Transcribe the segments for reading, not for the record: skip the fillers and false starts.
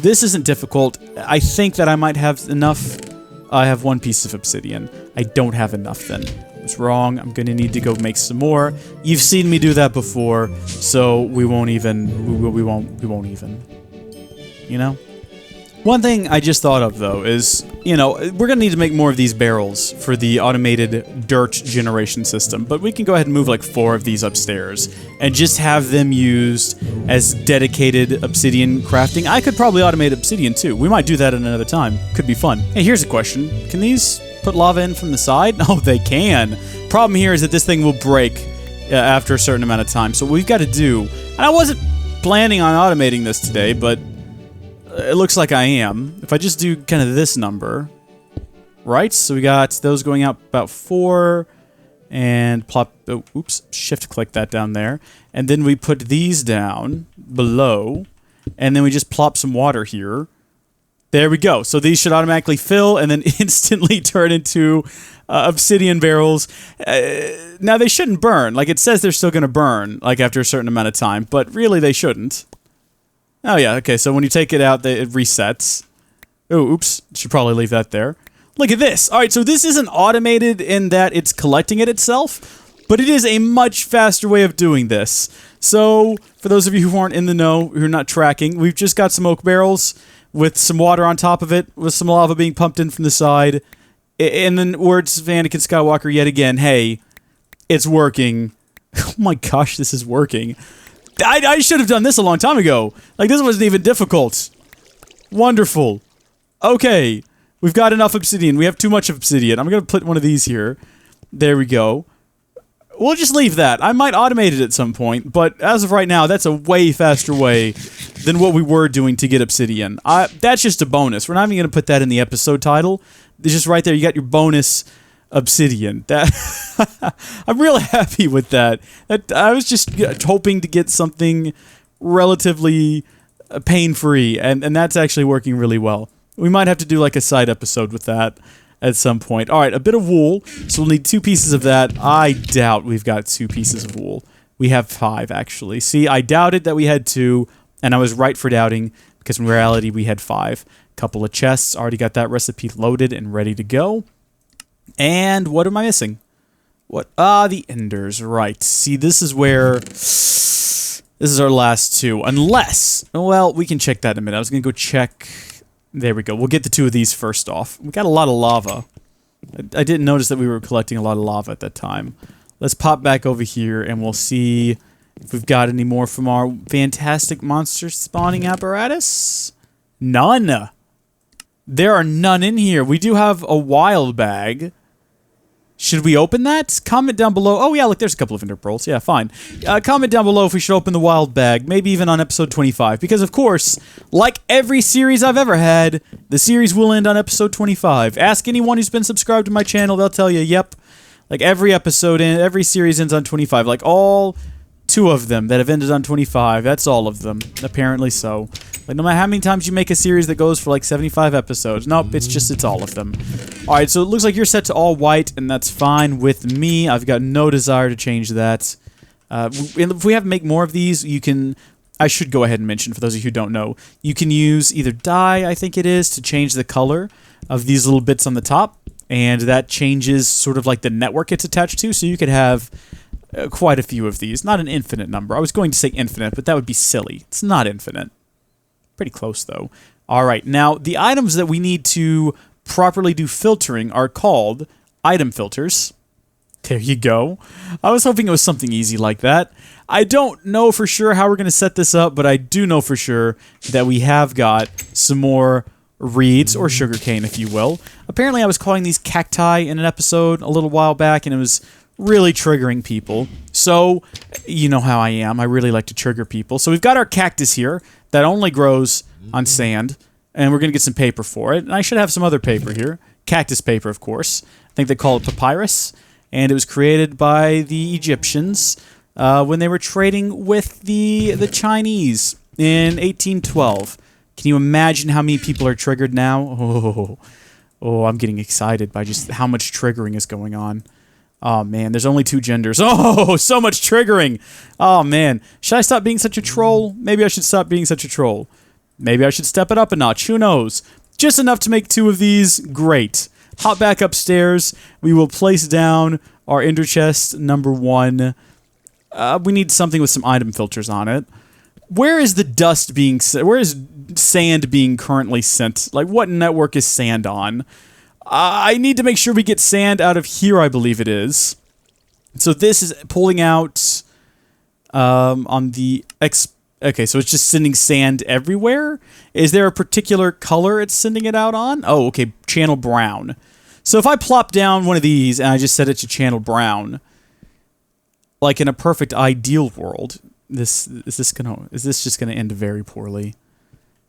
This isn't difficult. I think that I might have enough. I have 1 piece of obsidian. I don't have enough then. I was wrong. I'm gonna need to go make some more. You've seen me do that before, so we won't even. We won't even. You know? One thing I just thought of, though, is, you know, we're gonna need to make more of these barrels for the automated dirt generation system, but we can go ahead and move like 4 of these upstairs and just have them used as dedicated obsidian crafting. I could probably automate obsidian too. We might do that at another time. Could be fun. Hey, here's a question. Can these put lava in from the side? Oh, they can. Problem here is that this thing will break after a certain amount of time. So what we've got to do, and I wasn't planning on automating this today, but it looks like I am. If I just do kind of this number, right? So we got those going out about 4, and plop, oh, oops, shift click that down there. And then we put these down below, and then we just plop some water here. There we go. So these should automatically fill and then instantly turn into obsidian barrels. Now they shouldn't burn. Like it says they're still going to burn like after a certain amount of time, but really they shouldn't. Oh yeah, okay, so when you take it out, it resets. Oh, oops, should probably leave that there. Look at this. Alright, so this isn't automated in that it's collecting it itself, but it is a much faster way of doing this. So, for those of you who aren't in the know, who are not tracking, we've just got some oak barrels with some water on top of it, with some lava being pumped in from the side. And then words of Anakin Skywalker yet again, hey, it's working. Oh my gosh, this is working. I should have done this a long time ago. Like, this wasn't even difficult. Wonderful. Okay. We've got enough obsidian. We have too much obsidian. I'm going to put one of these here. There we go. We'll just leave that. I might automate it at some point, but as of right now, that's a way faster way than what we were doing to get obsidian. That's just a bonus. We're not even going to put that in the episode title. It's just right there. You got your bonus obsidian. That I'm really happy with that. I was just hoping to get something relatively pain-free, and that's actually working really well. We might have to do like a side episode with that at some point. All right, a bit of wool. So we'll need 2 pieces of that. I doubt we've got 2 pieces of wool. We have 5 actually. See, I doubted that we had 2, and I was right for doubting because in reality we had 5. Couple of chests. Already got that recipe loaded and ready to go. And what am I missing? What? Ah, the enders. Right. See, this is where... This is our last 2. Unless... Well, we can check that in a minute. I was going to go check... There we go. We'll get the 2 of these first off. We got a lot of lava. I didn't notice that we were collecting a lot of lava at that time. Let's pop back over here and we'll see if we've got any more from our fantastic monster spawning apparatus. None. There are none in here. We do have a wild bag. Should we open that? Comment down below. Oh yeah, look, there's a couple of ender pearls. Yeah, fine. Comment down below if we should open the wild bag. Maybe even on episode 25. Because of course, like every series I've ever had, the series will end on episode 25. Ask anyone who's been subscribed to my channel, they'll tell you, yep. Like every episode, every series ends on 25. Like all 2 of them that have ended on 25. That's all of them. Apparently so. Like, no matter how many times you make a series that goes for, like, 75 episodes. Nope, it's all of them. Alright, so it looks like you're set to all white, and that's fine with me. I've got no desire to change that. If we have to make more of these, you can... I should go ahead and mention, for those of you who don't know, you can use either dye, I think it is, to change the color of these little bits on the top, and that changes sort of like the network it's attached to, so you could have... quite a few of these. Not an infinite number. I was going to say infinite, but that would be silly. It's not infinite. Pretty close, though. Alright, now, the items that we need to properly do filtering are called item filters. There you go. I was hoping it was something easy like that. I don't know for sure how we're going to set this up, but I do know for sure that we have got some more reeds, or sugarcane, if you will. Apparently, I was calling these cacti in an episode a little while back, and it was... really triggering people. So, you know how I am. I really like to trigger people. So we've got our cactus here that only grows on sand, and we're going to get some paper for it. And I should have some other paper here. Cactus paper, of course. I think they call it papyrus, and it was created by the Egyptians when they were trading with the Chinese in 1812. Can you imagine how many people are triggered now? Oh, I'm getting excited by just how much triggering is going on. Oh, man, there's only 2 genders. Oh, so much triggering. Oh, man. Should I stop being such a troll? Maybe I should stop being such a troll. Maybe I should step it up a notch. Who knows? Just enough to make 2 of these. Great. Hop back upstairs. We will place down our ender chest number 1. We need something with some item filters on it. Where is the dust being sent? Where is sand being currently sent? Like, what network is sand on? I need to make sure we get sand out of here, I believe it is. So this is pulling out on the okay, so it's just sending sand everywhere? Is there a particular color it's sending it out on? Oh, okay, channel brown. So if I plop down one of these and I just set it to channel brown, like in a perfect ideal world, is this just gonna end very poorly?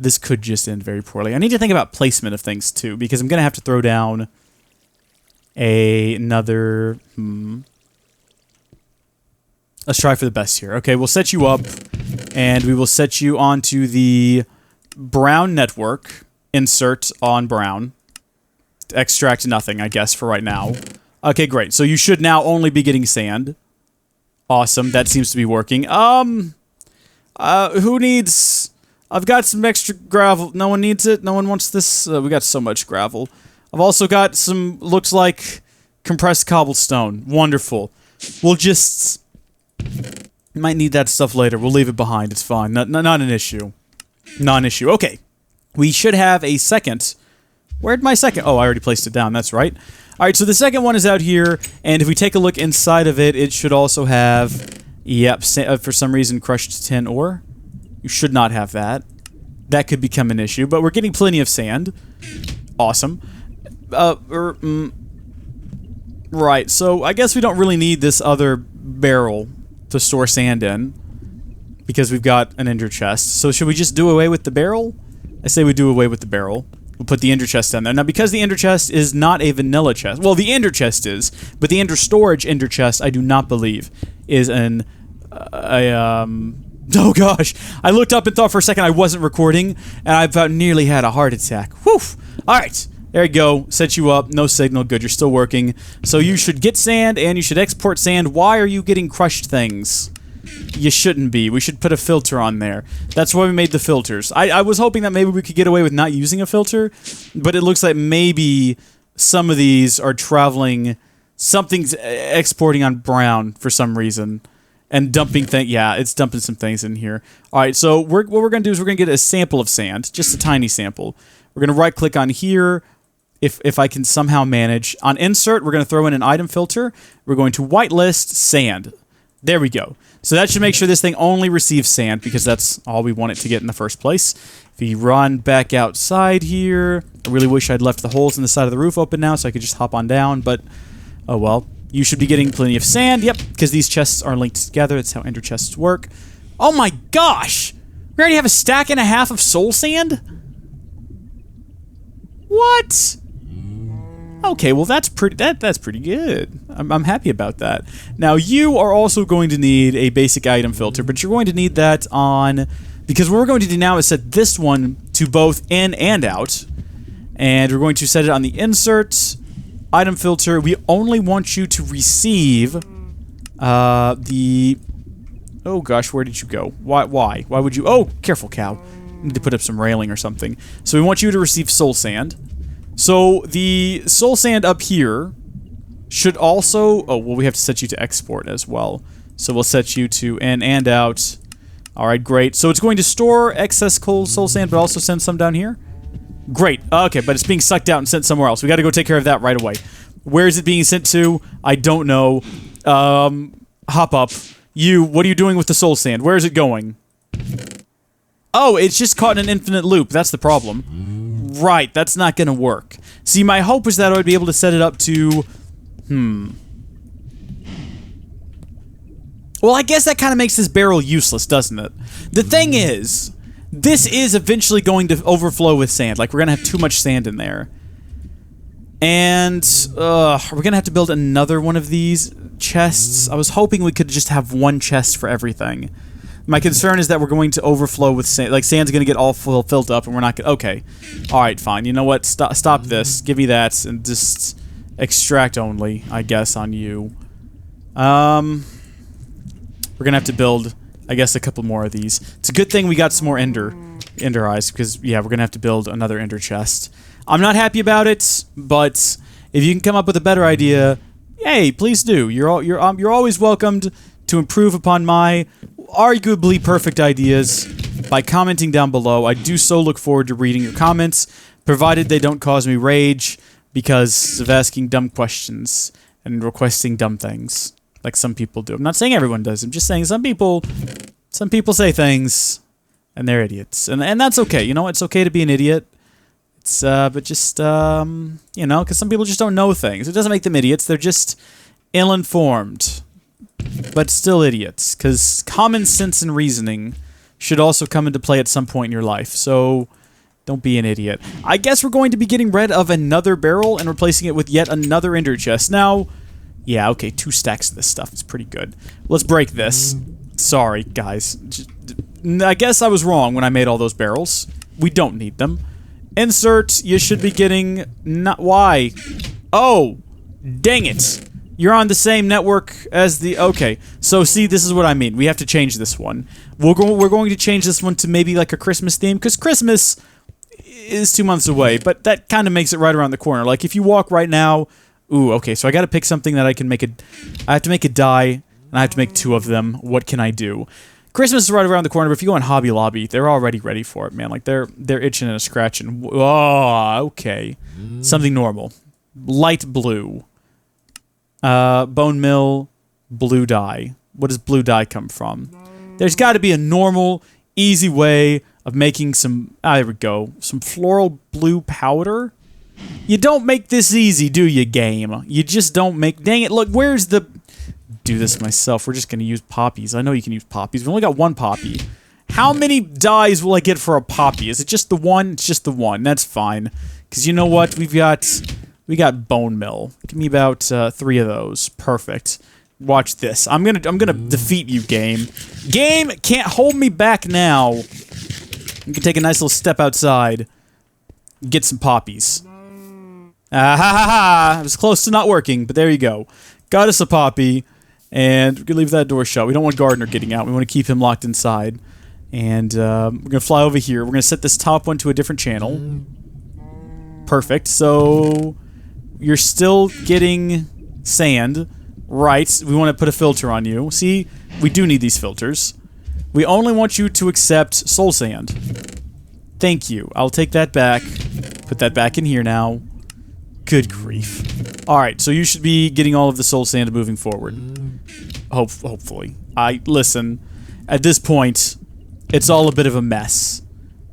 This could just end very poorly. I need to think about placement of things too, because I'm gonna have to throw down another. Let's try for the best here. Okay, we'll set you up, and we will set you onto the brown network. Insert on brown. Extract nothing, I guess, for right now. Okay, great. So you should now only be getting sand. Awesome. That seems to be working. Who needs... I've got some extra gravel. No one needs it? No one wants this? We got so much gravel. I've also got some, looks like, compressed cobblestone. Wonderful. We'll just... Might need that stuff later. We'll leave it behind. It's fine. Not an issue. Non-issue. Okay. We should have a second... Where'd my second... Oh, I already placed it down. That's right. Alright, so the second one is out here, and if we take a look inside of it, it should also have... Yep, for some reason, crushed tin ore. You should not have that. That could become an issue, but we're getting plenty of sand. Awesome. Right, so I guess we don't really need this other barrel to store sand in, because we've got an ender chest. So should we just do away with the barrel? I say we do away with the barrel. We'll put the ender chest down there. Now, because the ender chest is not a vanilla chest... Well, the ender chest is, but the ender storage ender chest, I do not believe, is an... Oh gosh, I looked up and thought for a second I wasn't recording, and I about nearly had a heart attack. Whew! Alright, there you go. Set you up. No signal. Good, you're still working. So you should get sand, and you should export sand. Why are you getting crushed things? You shouldn't be. We should put a filter on there. That's why we made the filters. I was hoping that maybe we could get away with not using a filter, but it looks like maybe some of these are traveling... Something's exporting on brown for some reason. And dumping things, yeah, it's dumping some things in here. All right, so what we're going to do is we're going to get a sample of sand, just a tiny sample. We're going to right-click on here, if I can somehow manage. On insert, we're going to throw in an item filter. We're going to whitelist sand. There we go. So that should make sure this thing only receives sand, because that's all we want it to get in the first place. If we run back outside here, I really wish I'd left the holes in the side of the roof open now so I could just hop on down, but oh well. You should be getting plenty of sand. Yep, because these chests are linked together. That's how ender chests work. Oh my gosh! We already have a stack and a half of soul sand? What? Okay, well that's pretty good. I'm happy about that. Now you are also going to need a basic item filter, but you're going to need that on... Because what we're going to do now is set this one to both in and out. And we're going to set it on the insert... Item filter, we only want you to receive the... Oh gosh, where did you go? Why? Why would you... Oh, careful cow. Need to put up some railing or something. So we want you to receive soul sand. So the soul sand up here should also... Oh, well, we have to set you to export as well. So we'll set you to in and out. Alright, great. So it's going to store excess soul sand, but also send some down here? Great. Okay, but it's being sucked out and sent somewhere else. We gotta go take care of that right away. Where is it being sent to? I don't know. Hop up. You, what are you doing with the soul sand? Where is it going? Oh, it's just caught in an infinite loop. That's the problem. Right, that's not gonna work. See, my hope was that I would be able to set it up to... Well, I guess that kind of makes this barrel useless, doesn't it? The thing is... This is eventually going to overflow with sand. Like, we're going to have too much sand in there. And, we're going to have to build another one of these chests. I was hoping we could just have one chest for everything. My concern is that we're going to overflow with sand. Like, sand's going to get all filled up, and we're not going to... Okay. Alright, fine. You know what? Stop this. Give me that, and just extract only, I guess, on you. We're going to have to build... I guess a couple more of these. It's a good thing we got some more ender. ender eyes, because, yeah, we're gonna have to build another ender chest. I'm not happy about it, but if you can come up with a better idea, hey, please do. You're always welcomed to improve upon my arguably perfect ideas by commenting down below. I do so look forward to reading your comments, provided they don't cause me rage because of asking dumb questions and requesting dumb things, like some people do. I'm not saying everyone does. I'm just saying some people say things, and they're idiots, and that's okay. You know, it's okay to be an idiot. It's but just you know, because some people just don't know things. It doesn't make them idiots. They're just ill-informed, but still idiots. Because common sense and reasoning should also come into play at some point in your life. So don't be an idiot. I guess we're going to be getting rid of another barrel and replacing it with yet another ender chest. Now, yeah, okay, 2 stacks of this stuff is pretty good. Let's break this. Sorry, guys. I guess I was wrong when I made all those barrels. We don't need them. Insert, you should be getting... Not... Why? Oh! Dang it! You're on the same network as the... Okay, so see, this is what I mean. We have to change this one. We're going to change this one to maybe like a Christmas theme, because Christmas is 2 months away, but that kind of makes it right around the corner. Like, if you walk right now... Ooh, okay, so I gotta pick something that I can make a... I have to make a die, and I have to make 2 of them. What can I do? Christmas is right around the corner, but if you go on Hobby Lobby, they're already ready for it, man. Like, they're itching and scratching. Oh, okay. Something normal. Light blue. Bone mill, blue dye. What does blue dye come from? There's got to be a normal, easy way of making some... Ah, there we go. Some floral blue powder? You don't make this easy, do you, game? You just don't make... Dang it, look, where's the... Do this myself. We're just going to use poppies. I know you can use poppies. We only got 1 poppy. How many dyes will I get for a poppy? Is it just the 1? It's just the 1. That's fine. Because you know what? We got bone mill. Give me about 3 of those. Perfect. Watch this. I'm gonna defeat you, game. Game can't hold me back now. You can take a nice little step outside. Get some poppies. Ah ha ha ha! It was close to not working, but there you go. Got us a poppy. And we're going to leave that door shut. We don't want Gardner getting out. We want to keep him locked inside. And we're going to fly over here. We're going to set this top one to a different channel. Perfect. So you're still getting sand. Right. We want to put a filter on you. See, we do need these filters. We only want you to accept soul sand. Thank you. I'll take that back. Put that back in here now. Good grief. Alright, so you should be getting all of the soul sand moving forward. Hopefully. Listen, at this point, it's all a bit of a mess.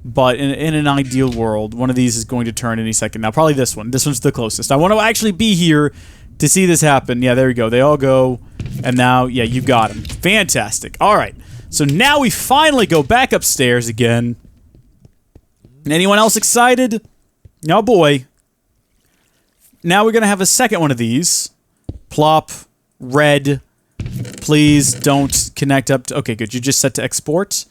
But in an ideal world, one of these is going to turn any second. Now, probably this one. This one's the closest. I want to actually be here to see this happen. Yeah, there we go. They all go. And now, yeah, you got them. Fantastic. Alright, so now we finally go back upstairs again. Anyone else excited? Oh boy. Now we're going to have a second one of these. Plop. Red. Please don't connect up to... Okay, good. You're just set to export.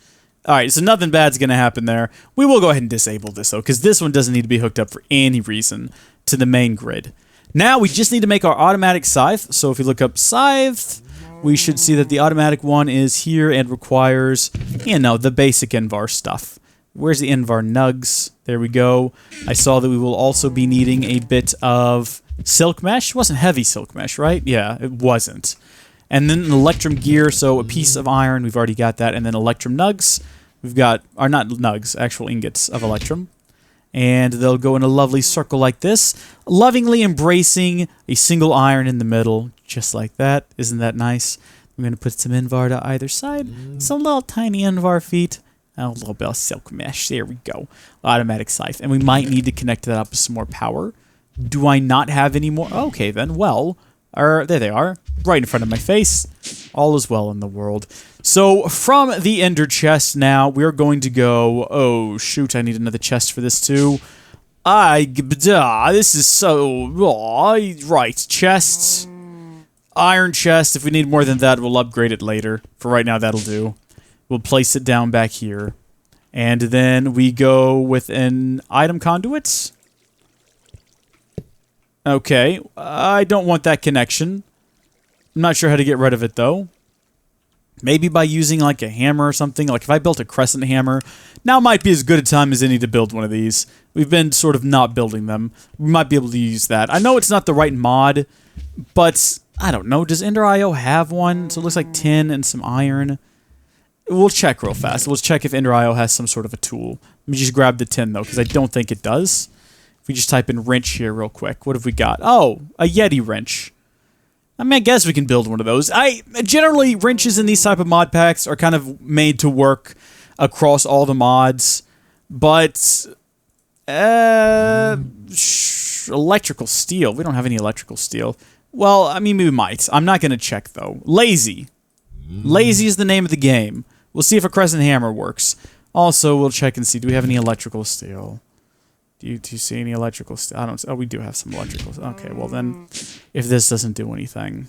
Alright, so nothing bad's going to happen there. We will go ahead and disable this, though, because this one doesn't need to be hooked up for any reason to the main grid. Now, we just need to make our automatic scythe. So if we look up scythe, we should see that the automatic one is here and requires, you know, the basic Invar stuff. Where's the Invar nugs? There we go. I saw that we will also be needing a bit of silk mesh. It wasn't heavy silk mesh, right? Yeah, it wasn't. And then an electrum gear, so a piece of iron. We've already got that. And then electrum nugs. We've got, or not nugs, actual ingots of electrum. And they'll go in a lovely circle like this, lovingly embracing a single iron in the middle, just like that. Isn't that nice? I'm going to put some Invar to either side. Some little tiny Invar feet. A little bit of silk mesh. There we go. Automatic scythe. And we might need to connect that up with some more power. Do I not have any more? Okay, then. Well, there they are. Right in front of my face. All is well in the world. So, from the ender chest now, we're going to go... Oh, shoot. I need another chest for this, too. This is so... right. Chest. Iron chest. If we need more than that, we'll upgrade it later. For right now, that'll do. We'll place it down back here. And then we go with an item conduit. Okay. I don't want that connection. I'm not sure how to get rid of it, though. Maybe by using, like, a hammer or something. Like, if I built a crescent hammer, now might be as good a time as any to build one of these. We've been sort of not building them. We might be able to use that. I know it's not the right mod, but I don't know. Does Ender.io have one? So it looks like tin and some iron. We'll check real fast. We'll check if Ender.io has some sort of a tool. Let me just grab the tin, though, because I don't think it does. If we just type in wrench here real quick, what have we got? Oh, a Yeti Wrench. I mean, I guess we can build one of those. Generally, wrenches in these type of mod packs are kind of made to work across all the mods, but electrical steel. We don't have any electrical steel. Well, I mean, we might. I'm not going to check, though. Lazy. Lazy is the name of the game. We'll see if a crescent hammer works. Also, we'll check and see. Do we have any electrical steel? Do you see any electrical steel? I don't. Oh, we do have some electrical. Okay, well then, if this doesn't do anything.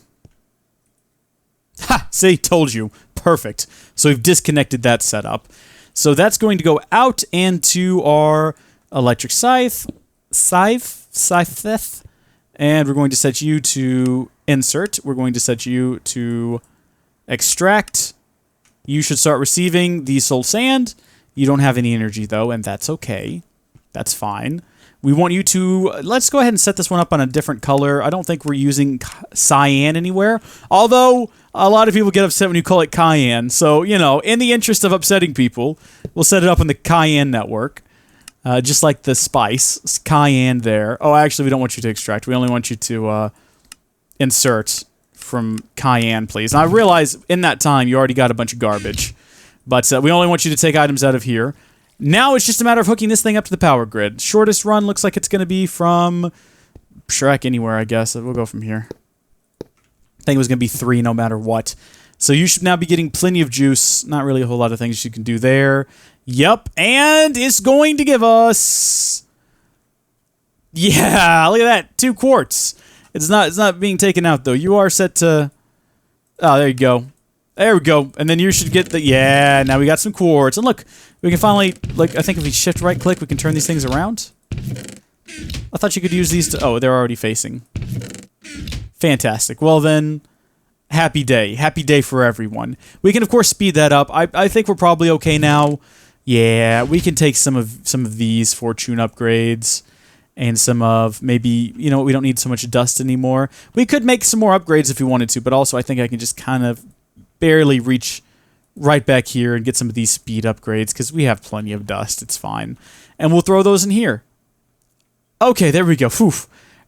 Ha! See? Told you. Perfect. So we've disconnected that setup. So that's going to go out into our electric scythe. And we're going to set you to insert. We're going to set you to extract. You should start receiving the soul sand. You don't have any energy, though, and that's okay. That's fine. We want you to... Let's go ahead and set this one up on a different color. I don't think we're using cyan anywhere. Although, a lot of people get upset when you call it cayenne. So, you know, in the interest of upsetting people, we'll set it up on the cayenne network. Just like the spice. It's cayenne there. Oh, actually, we don't want you to extract. We only want you to insert from cayenne, please. And I realize in that time you already got a bunch of garbage. But we only want you to take items out of here. Now it's just a matter of hooking this thing up to the power grid. Shortest run looks like it's going to be from Shrek anywhere, I guess. We'll go from here. I think it was going to be 3 no matter what. So you should now be getting plenty of juice. Not really a whole lot of things you can do there. Yep, and it's going to give us... Yeah, look at that. 2 quartz. It's not being taken out, though. You are set to... Oh, there you go. There we go. And then you should get the... Yeah, now we got some quartz. And look, we can finally... Like, I think if we shift right-click, we can turn these things around. I thought you could use these to... Oh, they're already facing. Fantastic. Well, then... Happy day. Happy day for everyone. We can, of course, speed that up. I think we're probably okay now. Yeah, we can take some of these fortune upgrades. And some of maybe, you know, we don't need so much dust anymore. We could make some more upgrades if we wanted to, but also I think I can just kind of barely reach right back here and get some of these speed upgrades because we have plenty of dust. It's fine. And we'll throw those in here. Okay, there we go. Whew.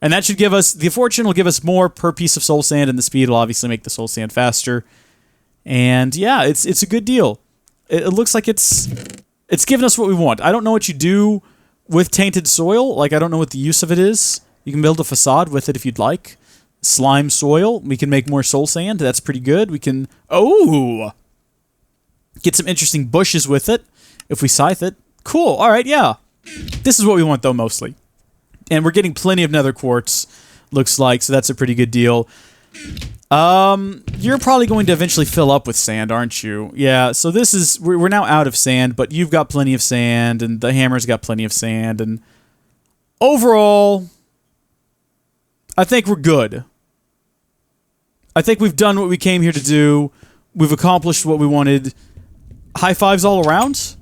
And that should give us, the fortune will give us more per piece of soul sand, and the speed will obviously make the soul sand faster. And yeah, it's a good deal. It looks like it's giving us what we want. I don't know what you do with tainted soil. Like, I don't know what the use of it is. You can build a facade with it if you'd like. Slime soil. We can make more soul sand. That's pretty good. We can... Oh! Get some interesting bushes with it if we scythe it. Cool. All right, yeah. This is what we want, though, mostly. And we're getting plenty of nether quartz, looks like, so that's a pretty good deal. You're probably going to eventually fill up with sand, aren't you? Yeah, so this is... We're now out of sand, but you've got plenty of sand, and the hammer's got plenty of sand, and... Overall... I think we're good. I think we've done what we came here to do. We've accomplished what we wanted. High fives all around?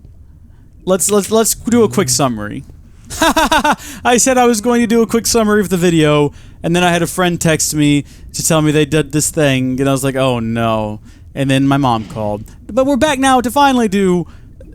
Let's do a quick summary. I said I was going to do a quick summary of the video, and then I had a friend text me to tell me they did this thing, and I was like, oh no. And then my mom called. But we're back now to finally do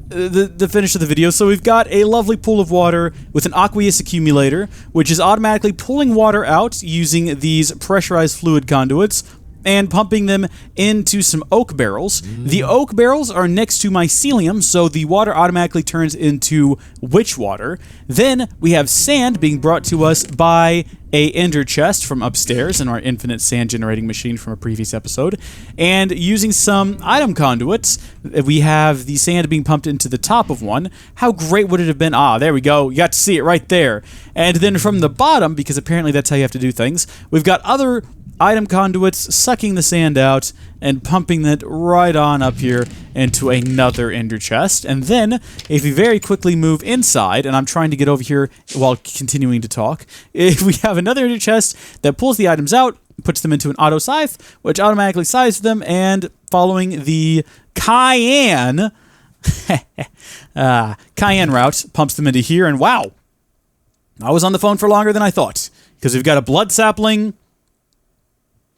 the finish of the video. So we've got a lovely pool of water with an aqueous accumulator, which is automatically pulling water out using these pressurized fluid conduits and pumping them into some oak barrels. The oak barrels are next to mycelium, so the water automatically turns into witch water. Then we have sand being brought to us by a ender chest from upstairs in our infinite sand generating machine from a previous episode. And using some item conduits, we have the sand being pumped into the top of one. How great would it have been? Ah, there we go. You got to see it right there. And then from the bottom, because apparently that's how you have to do things, we've got other item conduits sucking the sand out and pumping it right on up here into another ender chest. And then, if we very quickly move inside, and I'm trying to get over here while continuing to talk, if we have another ender chest that pulls the items out, puts them into an auto scythe, which automatically scythes them, and following the cayenne Cayenne route pumps them into here, and wow, I was on the phone for longer than I thought, because we've got a blood sapling,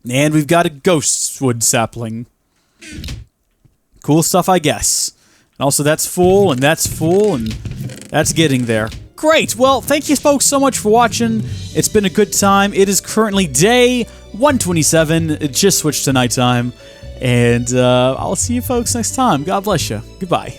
and we've got a ghost wood sapling. Cool stuff, I guess. And also that's full, and that's getting there. Great, well, thank you folks so much for watching. It's been a good time. It is currently day 127. It just switched to nighttime. And I'll see you folks next time. God bless you. Goodbye.